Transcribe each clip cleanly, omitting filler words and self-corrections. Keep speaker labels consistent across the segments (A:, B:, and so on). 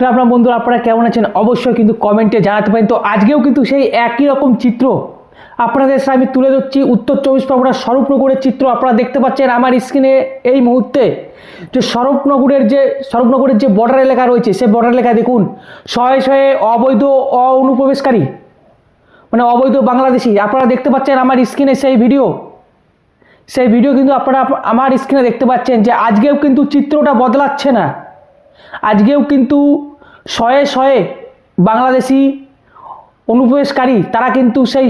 A: তো আপনার বন্ধুরা আপনারা কেমন আছেন অবশ্যই কিন্তু কমেন্টে জানাতে পারেন। তো আজকেও কিন্তু সেই একই রকম চিত্র আপনাদের সামনে আমি তুলে ধরছি। উত্তর চব্বিশ পরগনার স্বরূপনগরের চিত্র আপনারা দেখতে পাচ্ছেন আমার স্ক্রিনে এই মুহূর্তে। যে স্বরূপনগরের যে বর্ডার এলাকা রয়েছে সেই বর্ডার এলাকায় দেখুন শয়ে শয়ে অবৈধ অনুপ্রবেশকারী মানে অবৈধ বাংলাদেশি আপনারা দেখতে পাচ্ছেন আমার স্ক্রিনে সেই ভিডিও কিন্তু আপনারা আমার স্ক্রিনে দেখতে পাচ্ছেন। যে আজকেও কিন্তু চিত্রটা বদলাচ্ছে না, আজকেও কিন্তু শয়ে শয়ে বাংলাদেশি অনুপ্রবেশকারী তারা কিন্তু সেই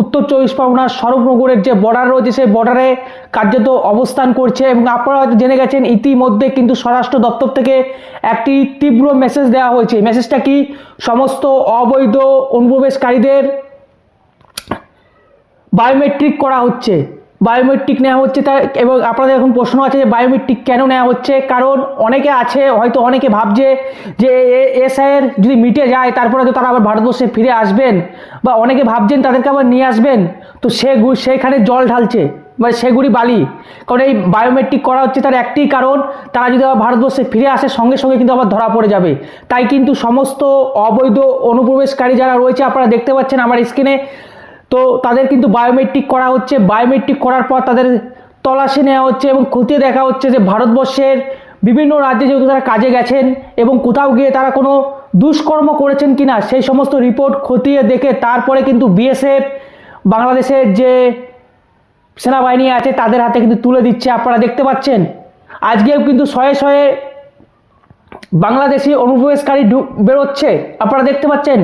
A: উত্তর চব্বিশ পরগনার স্বরূপনগরের যে বর্ডার রয়েছে সেই বর্ডারে কার্যত অবস্থান করছে। এবং আপনারা হয়তো জেনে গেছেন ইতিমধ্যে কিন্তু স্বরাষ্ট্র দপ্তর থেকে একটি তীব্র মেসেজ দেওয়া হয়েছে। মেসেজটা কি, সমস্ত অবৈধ অনুপ্রবেশকারীদের বায়োমেট্রিক করা হচ্ছে, বায়োমেট্রিক নেওয়া হচ্ছে। তাই এবং আপনাদের এখন প্রশ্ন আছে যে বায়োমেট্রিক কেন নেওয়া হচ্ছে, কারণ অনেকে আছে হয়তো অনেকে ভাবছে যে এসআইয়ের যদি মিটে যায় তারপরে তো তারা আবার ভারতবর্ষে ফিরে আসবেন, বা অনেকে ভাবছেন তাদেরকে আবার নিয়ে আসবেন, তো সেখানে জল ঢালছে বা সেগুড়ি বালি। কারণ এই বায়োমেট্রিক করা হচ্ছে তার একটি কারণ, তারা যদি আবার ভারতবর্ষে ফিরে আসে সঙ্গে সঙ্গে কিন্তু আবার ধরা পড়ে যাবে। তাই কিন্তু সমস্ত অবৈধ অনুপ্রবেশকারী যারা রয়েছে আপনারা দেখতে পাচ্ছেন আমার স্ক্রিনে, তো তাদের কিন্তু বায়োমেট্রিক করা হচ্ছে। বায়োমেট্রিক করার পর তাদের তল্লাশি নেওয়া হচ্ছে এবং খতিয়ে দেখা হচ্ছে যে ভারতবর্ষের বিভিন্ন রাজ্যে যেহেতু তারা কাজে গেছেন এবং কোথাও গিয়ে তারা কোনো দুষ্কর্ম করেছেন কিনা সেই সমস্ত রিপোর্ট খতিয়ে দেখে তারপরে কিন্তু বিএসএফ বাংলাদেশের যে সেনাবাহিনী আছে তাদের হাতে কিন্তু তুলে দিচ্ছে। আপনারা দেখতে পাচ্ছেন আজকেও কিন্তু শয়ে শয়ে বাংলাদেশি অনুপ্রবেশকারী বেরোচ্ছে আপনারা দেখতে পাচ্ছেন।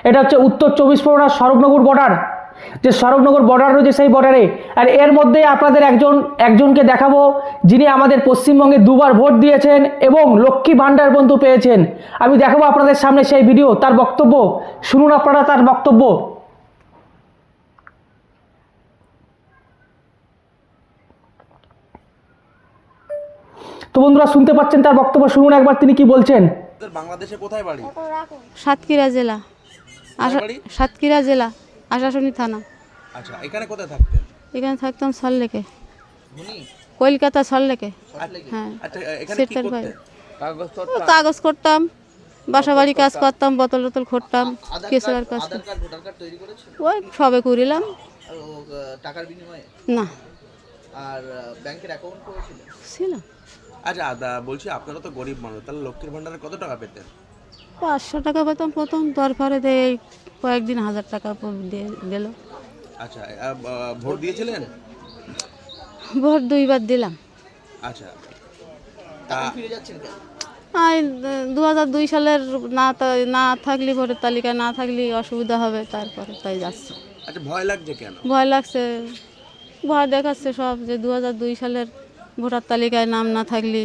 A: এটা হচ্ছে উত্তর চব্বিশ পরগনার স্বরূপনগর বর্ডার, যে স্বরূপনগর বর্ডার রয়েছে সেই বর্ডারে। আর এর মধ্যে আপনাদের একজনকে দেখাবো যিনি আমাদের পশ্চিমবঙ্গে দুবার ভোট দিয়েছেন এবং লক্ষ্মী ভাণ্ডার পর্যন্ত পেয়েছেন। আমি দেখাবো আপনাদের সামনে সেই ভিডিও, তার বক্তব্য শুনুন আপনারা তার বক্তব্য। তো বন্ধুরা শুনতে পাচ্ছেন তার বক্তব্য, শুনুন একবার তিনি কি বলছেন।
B: বাংলাদেশে কোথায় বাড়ি?
C: সাতক্ষীরা জেলা, সাতক্ষীরা জেলা আশাশুনি থানা।
B: আচ্ছা, এখানে কোথায় থাকতেন?
C: এখানে থাকতাম সল্লেকে, কলকাতা সল্লেকে। হ্যাঁ,
B: আচ্ছা, এখানে কি
C: সেটার বাইরে
B: করতেন?
C: কাগজ করতাম, বাসা বাড়ি কাজ করতাম, বোতল টোতল করতাম, কেসের কাজ
B: আধার কার্ড, ভোটার কার্ড তৈরি করেছিল?
C: ওই সবে করিলাম
B: টাকার বিনিময়ে?
C: না।
B: আর ব্যাংকের অ্যাকাউন্ট করেছিল?
C: ছিল।
B: আচ্ছা বলছি আপনারা তো গরিব মানুষ, তাহলে লক্ষ্মীর ভাণ্ডারে কত টাকা পেতেন?
C: 500 টাকা পেতাম প্রথম, তারপরে এই কয়েকদিন 1000 টাকা দিল।
B: আচ্ছা, ভোট দিয়েছিলেন?
C: ভোট 2বার দিলাম।
B: আচ্ছা, ফিরে যাচ্ছেন কেন?
C: 2002 সালের না থাকলে ভোটের তালিকায় না থাকলে অসুবিধা হবে, তারপরে তাই যাচ্ছে।
B: আচ্ছা, ভয় লাগছে কেন?
C: ভয় লাগছে, ভয় দেখাচ্ছে সব যে 2002 সালের ভোটার তালিকায় নাম না থাকলে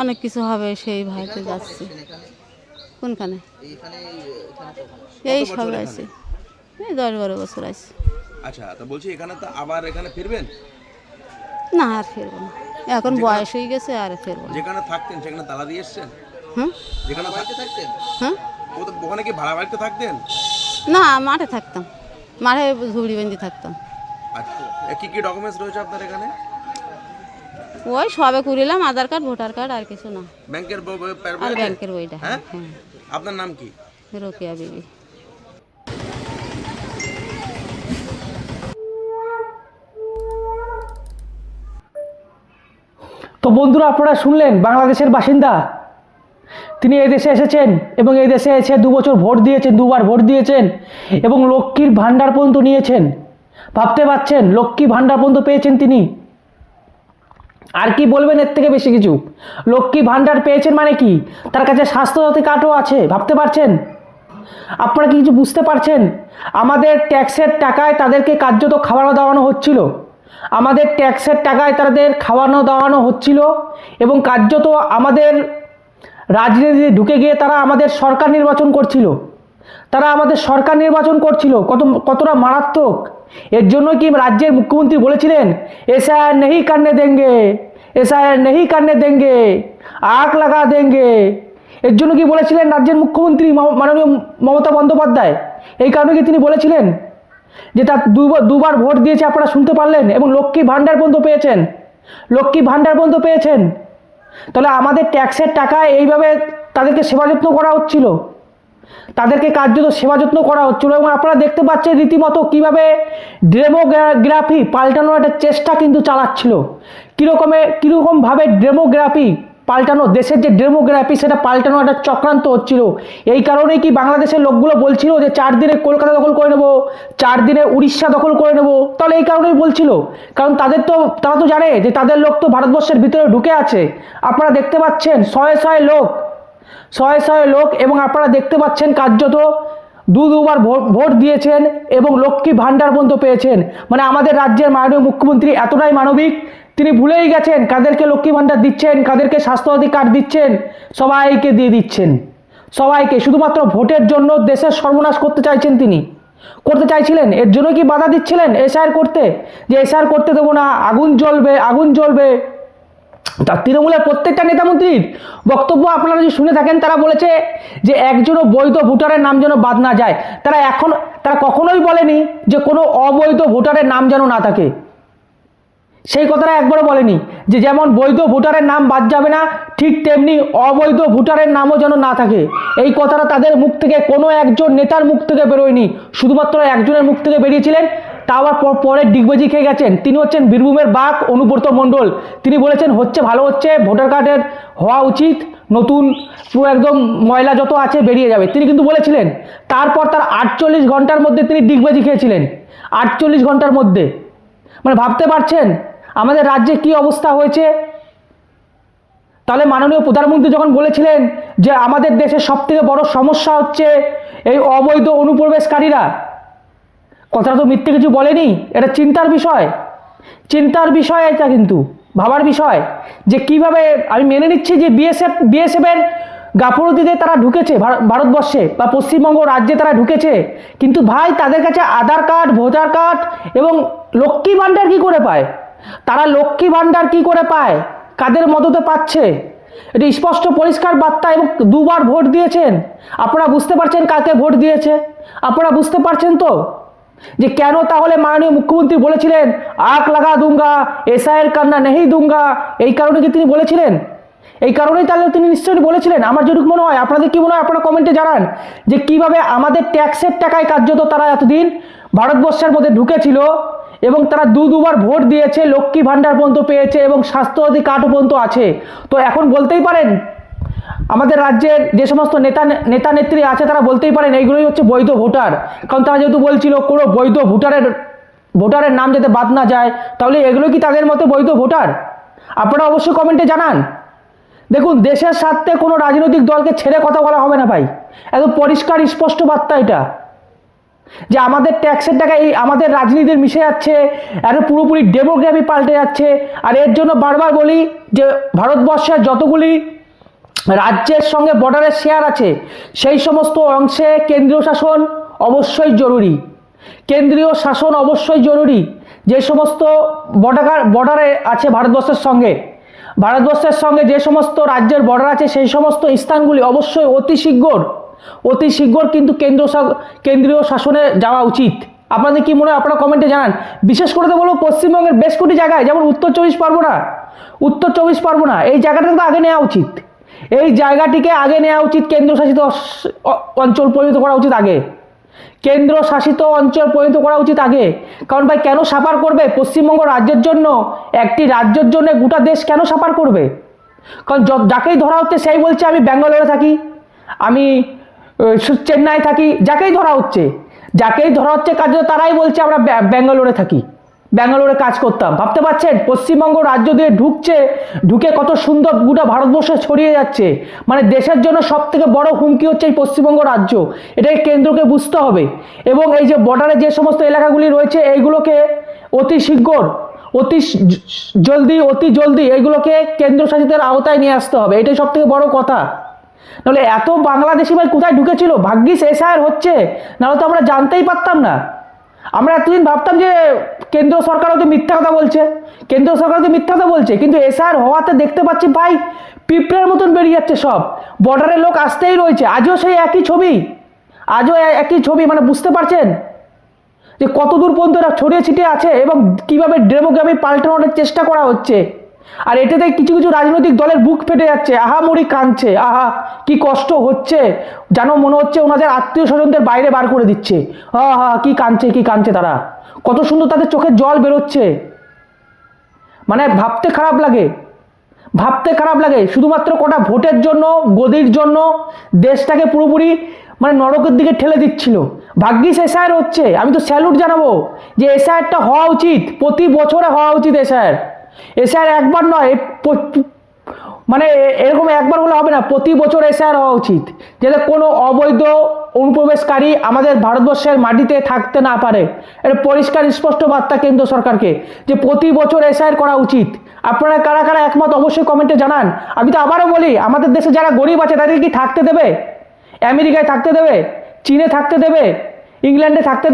C: অনেক কিছু হবে, সেই ভয়তে যাচ্ছে। কোনখানে? এই সব আছে, এই 10-12 বছর আছে।
B: আচ্ছা, তো বলছি এখানে তো আবার এখানে ফিরবেন?
C: না, আর ফিরবো না, এখন বয়স হয়ে গেছে, আর ফিরবো না।
B: যেখানে থাকতেন সেখানে তালা দিয়ে এসছেন?
C: হ্যাঁ,
B: যেখানে বাড়িতে থাকতেন?
C: হ্যাঁ,
B: ওখানে কি ভাড়া বাড়িতে থাকতেন?
C: না, মাঠে থাকতাম, মাঠে ঝুড়ি বেঁধে থাকতাম।
B: আচ্ছা, কি কি ডকুমেন্টস রয়েছে আপনার এখানে?
C: ওই সবে করিলাম আধার কার্ড, ভোটার কার্ড, আর কিছু না।
B: ব্যাংকের
C: আর ব্যাংকের বইটা।
B: হ্যাঁ,
C: হ্যাঁ।
B: আপনার নাম কি?
C: রোকেয়া বিবি।
A: তো বন্ধুরা আপনারা শুনলেন বাংলাদেশের বাসিন্দা, তিনি এই দেশে এসেছেন এবং এই দেশে এসে 2 বছর ভোট দিয়েছেন, 2বার ভোট দিয়েছেন এবং লক্ষ্মীর ভাণ্ডার পর্যন্ত নিয়েছেন। ভাবতে পারছেন লক্ষ্মী ভাণ্ডার পর্যন্ত পেয়েছেন তিনি। আর কি বলবেন এর থেকে বেশি কিছু? লক্ষ্মী ভাণ্ডার পেয়েছেন মানে কি, তার কাছে স্বাস্থ্যসাথী কার্ডও আছে। ভাবতে পারছেন? আপনারা কি কিছু বুঝতে পারছেন? আমাদের ট্যাক্সের টাকায় তাদেরকে কার্যত খাওয়ানো দাওয়ানো হচ্ছিল, আমাদের ট্যাক্সের টাকায় তাদের খাওয়ানো দাওয়ানো হচ্ছিল এবং কার্যত আমাদের রাজনীতিতে ঢুকে গিয়ে তারা আমাদের সরকার নির্বাচন করছিল, তারা আমাদের সরকার নির্বাচন করছিল। কতটা মারাত্মক! এর জন্য কি রাজ্যের মুখ্যমন্ত্রী বলেছিলেন এসআইআর नहीं करने देंगे, एसआईआर नहीं करने देंगे, आग लगा देंगे। এর জন্য কি বলেছিলেন রাজ্যের মুখ্যমন্ত্রী মাননীয় মমতা বন্দ্যোপাধ্যায়? এই কারণে কি তিনি বলেছিলেন যে তার দুবার ভোট দিয়েছে আপনারা শুনতে পারলেন, এবং লক্ষ্মী ভাণ্ডার পর্যন্ত পেয়েছেন, লক্ষ্মী ভাণ্ডার পর্যন্ত পেয়েছেন। তাহলে আমাদের ট্যাক্সের টাকায় এইভাবে তাদেরকে সেবা যত্ন করা হচ্ছিল, তাদেরকে কার্যত সেবা যত্ন করা হচ্ছিল। এবং আপনারা দেখতে পাচ্ছেন রীতিমতো কীভাবে ডেমোগ্রাফি পাল্টানোর একটা চেষ্টা কিন্তু চালাচ্ছিল। কীরকমভাবে ডেমোগ্রাফি পাল্টানো, দেশের যে ডেমোগ্রাফি সেটা পাল্টানো একটা চক্রান্ত হচ্ছিল। এই কারণেই কি বাংলাদেশের লোকগুলো বলছিল যে 4 দিনে কলকাতা দখল করে নেব, 4 দিনে উড়িষ্যা দখল করে নেব। তাহলে এই কারণেই বলছিল, কারণ তারা তো জানে যে তাদের লোক তো ভারতবর্ষের ভিতরে ঢুকে আছে। আপনারা দেখতে পাচ্ছেন শয়ে শয়ে লোক, এবং আপনারা দেখতে পাচ্ছেন কার্যত দুবার ভোট দিয়েছেন এবং লক্ষ্মী ভাণ্ডার পর্যন্ত পেয়েছেন। মানে আমাদের রাজ্যের মাননীয় মুখ্যমন্ত্রী এতটাই মানবিক, তিনি ভুলেই গেছেন কাদেরকে লক্ষ্মী ভাণ্ডার দিচ্ছেন, কাদেরকে স্বাস্থ্যসাথী কার্ড দিচ্ছেন, সবাইকে দিয়ে দিচ্ছেন, সবাইকে। শুধুমাত্র ভোটের জন্য দেশের সর্বনাশ করতে চাইছিলেন। এর জন্য কি বাধা দিচ্ছিলেন এসআইআর করতে, যে এসআইআর করতে দেবো না, আগুন জ্বলবে। তার তৃণমূলের প্রত্যেকটা নেতামন্ত্রীর বক্তব্য আপনারা যদি শুনে থাকেন, তারা বলেছে যে একজনও বৈধ ভোটারের নাম যেন বাদ না যায়। তারা কখনোই বলেনি যে কোনো অবৈধ ভোটারের নাম যেন না থাকে। সেই কথাটা একবারও বলেনি যে যেমন বৈধ ভোটারের নাম বাদ যাবে না, ঠিক তেমনি অবৈধ ভোটারের নামও যেন না থাকে। এই কথাটা তাদের মুখ থেকে কোনো একজন নেতার মুখ থেকে বেরোয়নি, শুধুমাত্র একজনের মুখ থেকে বেরিয়েছিলেন। তা আবার পরে ডিগবাজি খেয়ে গেছেন। তিনি হচ্ছেন বীরভূমের বাঘ অনুব্রত মণ্ডল। তিনি বলেছেন ভালো হচ্ছে, ভোটার কার্ডের হওয়া উচিত, নতুন পুরো একদম ময়লা যত আছে বেরিয়ে যাবে, তিনি কিন্তু বলেছিলেন। তারপর তার 48 ঘন্টার মধ্যে তিনি ডিগবাজি খেয়েছিলেন, 48 ঘন্টার মধ্যে। মানে ভাবতে পারছেন আমাদের রাজ্যে কি অবস্থা হয়েছে। তাহলে মাননীয় প্রধানমন্ত্রী যখন বলেছিলেন যে আমাদের দেশের সবথেকে বড় সমস্যা হচ্ছে এই অবৈধ অনুপ্রবেশকারীরা, কথাটা তো মিথ্যে কিছু বলেনি। এটা চিন্তার বিষয়, এটা কিন্তু ভাবার বিষয় যে কিভাবে। আমি মেনে নিচ্ছি যে বিএসএফের গাফলতিতে তারা ঢুকেছে ভারতবর্ষে বা পশ্চিমবঙ্গ রাজ্যে তারা ঢুকেছে, কিন্তু ভাই তাদের কাছে আধার কার্ড, ভোটার কার্ড এবং লক্ষ্মী ভাণ্ডার কি করে পায়? তারা লক্ষ্মী ভাণ্ডার কি করে পায়, কাদের মদতে পাচ্ছে? এটা স্পষ্ট পরিষ্কার বার্তা। এবং দুবার ভোট দিয়েছেন। আপনারা বুঝতে পারছেন কাকে ভোট দিয়েছে? আপনারা বুঝতে পারছেন তো যে কেন তাহলে মাননীয় মুখ্যমন্ত্রী বলেছিলেন আগ লাগা দুঙ্গা, এসআইআর করনা নেই দুঙ্গা? এই কারণে কি তিনি বলেছিলেন? এই কারণেই তাহলে তিনি নিশ্চয়ই বলেছিলেন। আমার যেটুকু মনে হয়, আপনাদের কি মনে হয় আপনারা কমেন্টে জানান যে কিভাবে আমাদের ট্যাক্সের টাকায় কার্যত তারা এতদিন ভারতবর্ষের মধ্যে ঢুকেছিল এবং তারা দুবার ভোট দিয়েছে, লক্ষ্মী ভাণ্ডার পর্যন্ত পেয়েছে এবং স্বাস্থ্যসাথী কার্ডও পর্যন্ত আছে। তো এখন বলতেই পারেন আমাদের রাজ্যের যে সমস্ত নেতা নেত্রী আছে তারা বলতেই পারেন এইগুলোই হচ্ছে বৈধ ভোটার। কারণ তারা যেহেতু বলছিল কোনো বৈধ ভোটারের নাম যাতে বাদ না যায়, তাহলে এগুলো কি তাদের মতে বৈধ ভোটার? আপনারা অবশ্যই কমেন্টে জানান। দেখুন, দেশের স্বার্থে কোনো রাজনৈতিক দলকে ছেড়ে কথা বলা হবে না ভাই, একদম পরিষ্কার স্পষ্ট বার্তা এটা, যে আমাদের ট্যাক্সের টাকা এই আমাদের রাজনীতির মিশে যাচ্ছে, আর পুরোপুরি ডেমোগ্রাফি পাল্টে যাচ্ছে। আর এর জন্য বারবার বলি যে ভারতবর্ষের যতগুলি রাজ্যের সঙ্গে বর্ডারের শেয়ার আছে সেই সমস্ত অংশে কেন্দ্রীয় শাসন অবশ্যই জরুরি। যে সমস্ত বর্ডারে আছে ভারতবর্ষের সঙ্গে যে সমস্ত রাজ্যের বর্ডার আছে সেই সমস্ত স্থানগুলি অবশ্যই অতি শীঘ্র কিন্তু কেন্দ্রীয় শাসনে যাওয়া উচিত। আপনাদের কি মনে হয় আপনারা কমেন্টে জানান। বিশেষ করে তো বলবো পশ্চিমবঙ্গের বেশ কটি জায়গায়, যেমন উত্তর চব্বিশ পরগনা এই জায়গাটাকে তো আগে নেওয়া উচিত। এই জায়গাটিকে আগে নেওয়া উচিত, কেন্দ্রশাসিত অঞ্চল পরিণত করা উচিত আগে, কারণ ভাই কেন সাফার করবে পশ্চিমবঙ্গ রাজ্যের জন্য? একটি রাজ্যের জন্য গোটা দেশ কেন সাফার করবে? কারণ যাকেই ধরা হচ্ছে সেই বলছে আমি ব্যাঙ্গালোরে থাকি, আমি চেন্নাই থাকি। যাকেই ধরা হচ্ছে কার্যত তারাই বলছে আমরা ব্যাঙ্গালোরে থাকি, ব্যাঙ্গালোরে কাজ করতাম। ভাবতে পারছেন পশ্চিমবঙ্গ রাজ্য দিয়ে ঢুকে কত সুন্দর গোটা ভারতবর্ষে ছড়িয়ে যাচ্ছে। মানে দেশের জন্য সব থেকে বড় হুমকি হচ্ছে এই পশ্চিমবঙ্গ রাজ্য, এটাকে কেন্দ্রকে বুঝতে হবে। এবং এই যে বর্ডারে যে সমস্ত এলাকাগুলি রয়েছে এইগুলোকে অতি জলদি এইগুলোকে কেন্দ্রশাসিতের আওতায় নিয়ে আসতে হবে, এটাই সব থেকে বড় কথা। নাহলে এত বাংলাদেশি ভাই কোথায় ঢুকেছিল? ভাগ্যিস এসআইআর হচ্ছে, নাহলে তো আমরা জানতেই পারতাম না। আমরা এতদিন ভাবতাম যে কেন্দ্র সরকার হয়তো মিথ্যা কথা বলছে, কিন্তু এসআইআর হওয়াতে দেখতে পাচ্ছি ভাই পিঁপড়ের মতন বেরিয়ে যাচ্ছে সব। বর্ডারের লোক আসতেই রয়েছে, আজও একই ছবি। মানে বুঝতে পারছেন যে কত দূর পর্যন্ত ছড়িয়ে ছিটিয়ে আছে এবং কিভাবে ডেমোগ্রাফি পাল্টানোর চেষ্টা করা হচ্ছে। আর এটাতে কিছু কিছু রাজনৈতিক দলের বুক ফেটে যাচ্ছে, আহামরি কাঁদছে, আহা কি কষ্ট হচ্ছে, যেন মনে হচ্ছে ওনাদের আত্মীয় স্বজনদের বাইরে বার করে দিচ্ছে। হা কি কাঁদছে তারা, কত সুন্দর তাদের চোখের জল বেরোচ্ছে। মানে ভাবতে খারাপ লাগে, শুধুমাত্র কটা ভোটের জন্য, গদির জন্য দেশটাকে পুরোপুরি মানে নরকের দিকে ঠেলে দিচ্ছিল। ভাগ্যিস এসআইআর হচ্ছে, আমি তো স্যালুট জানাবো যে এসআইআরটা হওয়া উচিত, প্রতি বছরে হওয়া উচিত এসআইআর একবার নয়, মানে এরকম একবার হলে হবে না, প্রতি বছর এসআইআর হওয়া উচিত, যাতে কোনো অবৈধ অনুপ্রবেশকারী আমাদের ভারতবর্ষের মাটিতে থাকতে না পারে। এটা পরিষ্কার স্পষ্ট বার্তা কেন্দ্র সরকারকে যে প্রতি বছর এসআইআর করা উচিত। আপনারা কারা কারা একমত অবশ্যই কমেন্টে জানান। আমি তো আবারও বলি, আমাদের দেশে যারা গরিব আছে তাদের কি থাকতে দেবে? আমেরিকায় থাকতে দেবে? চীনে থাকতে দেবে? ইংল্যান্ডে থাকতে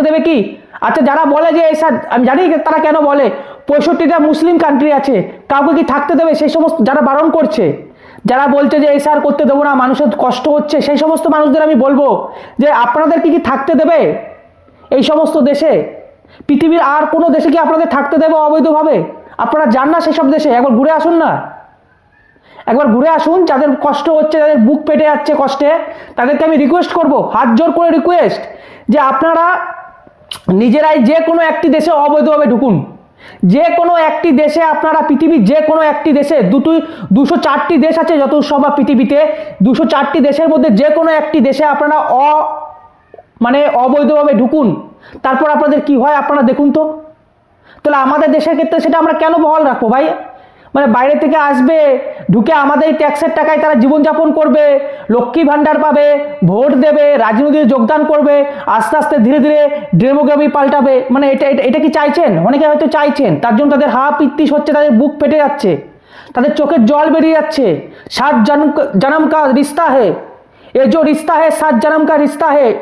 A: দেবে কি? আচ্ছা, যারা বলে যে এসআর, আমি জানি তারা কেন বলে, 65টা মুসলিম কান্ট্রি আছে, কাউকে কি থাকতে দেবে? সেই সমস্ত যারা বারণ করছে, যারা বলছে যে এসআর করতে দেবো না, মানুষের কষ্ট হচ্ছে, সেই সমস্ত মানুষদের আমি বলবো যে আপনাদের কি থাকতে দেবে এই সমস্ত দেশে? পৃথিবীর আর কোনো দেশে কি আপনাদের থাকতে দেবে অবৈধভাবে? আপনারা যান না সেই সব দেশে, একবার ঘুরে আসুন না, একবার ঘুরে আসুন। যাদের কষ্ট হচ্ছে, যাদের বুক পেটে যাচ্ছে কষ্টে, তাদেরকে আমি রিকোয়েস্ট করব, হাত জোর করে রিকোয়েস্ট, যে আপনারা নিজেরাই যে কোনো একটি দেশে অবৈধভাবে ঢুকুন। যে কোনো একটি দেশে আপনারা, পৃথিবীর যে কোনো একটি দেশে, 204টি দেশ আছে যত সব পৃথিবীতে, 204টি দেশের মধ্যে যে কোনো একটি দেশে আপনারা মানে অবৈধভাবে ঢুকুন, তারপর আপনাদের কি হয় আপনারা দেখুন তো। তাহলে আমাদের দেশের ক্ষেত্রে সেটা আমরা কেন বহাল রাখবো ভাই? মানে বাইরে থেকে আসবে, ঢুকে আমাদের ট্যাক্সের টাকায় তারা জীবনযাপন করবে, লক্ষ্মী ভাণ্ডার পাবে, ভোট দেবে, রাজনীতিতে যোগদান করবে, আস্তে আস্তে ধীরে ধীরে ডেমোগ্রাফি পাল্টাবে। মানে এটা কি চাইছেন? অনেকে হয়তো চাইছেন, তার জন্য তাদের হা পিত্তিস হচ্ছে, তাদের বুক ফেটে যাচ্ছে, তাদের চোখের জল বেরিয়ে যাচ্ছে। 7 जन्म का रिश्ता है, ये जो रिश्ता है 7 जन्म का रिश्ता है।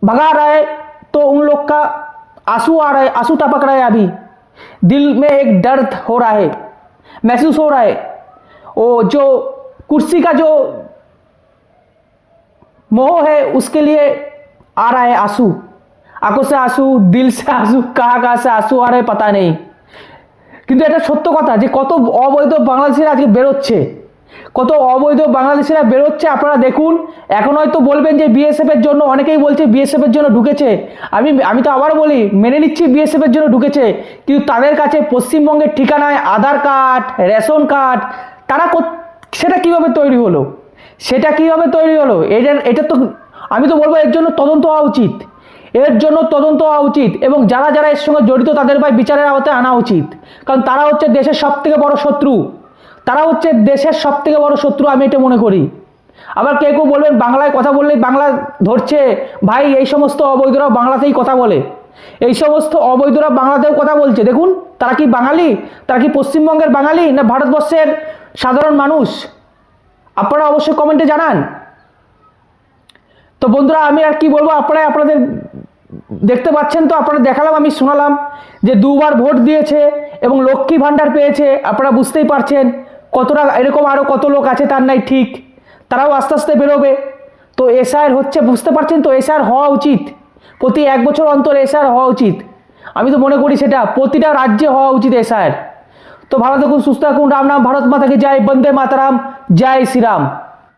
A: भगा रहा है तो उन लोग का आंसू आ रहा है, आंसू टपक रहा है, अभी दिल में एक दर्द हो रहा है, महसूस हो रहा है। वो जो कुर्सी का जो मोह है, उसके लिए आ रहा है आंसू, आंखों से आंसू, दिल से आंसू, कहाँ से आंसू आ रहे पता नहीं। কিন্তু এটা সত্য কথা যে কত অবৈধ বাংলাদেশিরা আজকে বেরোচ্ছে, কত অবৈধ বাংলাদেশিরা বেরোচ্ছে আপনারা দেখুন। এখন হয়তো বলবেন যে বিএসএফ এর জন্য, অনেকেই বলছে বিএসএফ এর জন্য ঢুকেছে। আমি তো আবারও বলি, মেনে নিচ্ছি বিএসএফ এর জন্য ঢুকেছে, কিন্তু তাদের কাছে পশ্চিমবঙ্গের ঠিকানায় আধার কার্ড, রেশন কার্ড, তারা সেটা কিভাবে তৈরি হলো? এটা তো আমি তো বলবো এর জন্য তদন্ত হওয়া উচিত, এবং যারা যারা এর সঙ্গে জড়িত তাদের ভাই বিচারের আওতায় আনা উচিত। কারণ তারা হচ্ছে দেশের সবথেকে বড় শত্রু, আমি এটা মনে করি। আবার কেউ বলবেন বাংলায় কথা বললেই বাংলা ধরছে, ভাই এই সমস্ত অবৈধরা বাংলাতেই কথা বলে, এই সমস্ত অবৈধরা বাংলাতেও কথা বলছে। দেখুন তারা কি বাঙালি? তারা কি পশ্চিমবঙ্গের বাঙালি না ভারতবর্ষের সাধারণ মানুষ? আপনারা অবশ্যই কমেন্টে জানান। তো বন্ধুরা, আমি আর কি বলবো, আপনাদের দেখতে পাচ্ছেন তো, আপনারা দেখালাম, আমি শোনালাম যে 2বার ভোট দিয়েছে এবং লক্ষ্মী ভাণ্ডার পেয়েছে। আপনারা বুঝতেই পারছেন কতটা, এরকম আরও কত লোক আছে তার নাই ঠিক, তারাও আস্তে আস্তে বেরোবে। তো এসআইআর হচ্ছে, বুঝতে পারছেন তো, এসআইআর হওয়া উচিত, প্রতি 1 বছর অন্তর এসআইআর হওয়া উচিত। আমি তো মনে করি সেটা প্রতিটা রাজ্যে হওয়া উচিত এসআইআর। তো ভালো থাকুন, সুস্থ থাকুন, রাম নাম ভারত মাতা কি জয়, বন্দে মাতারাম, জয় শ্রীরাম।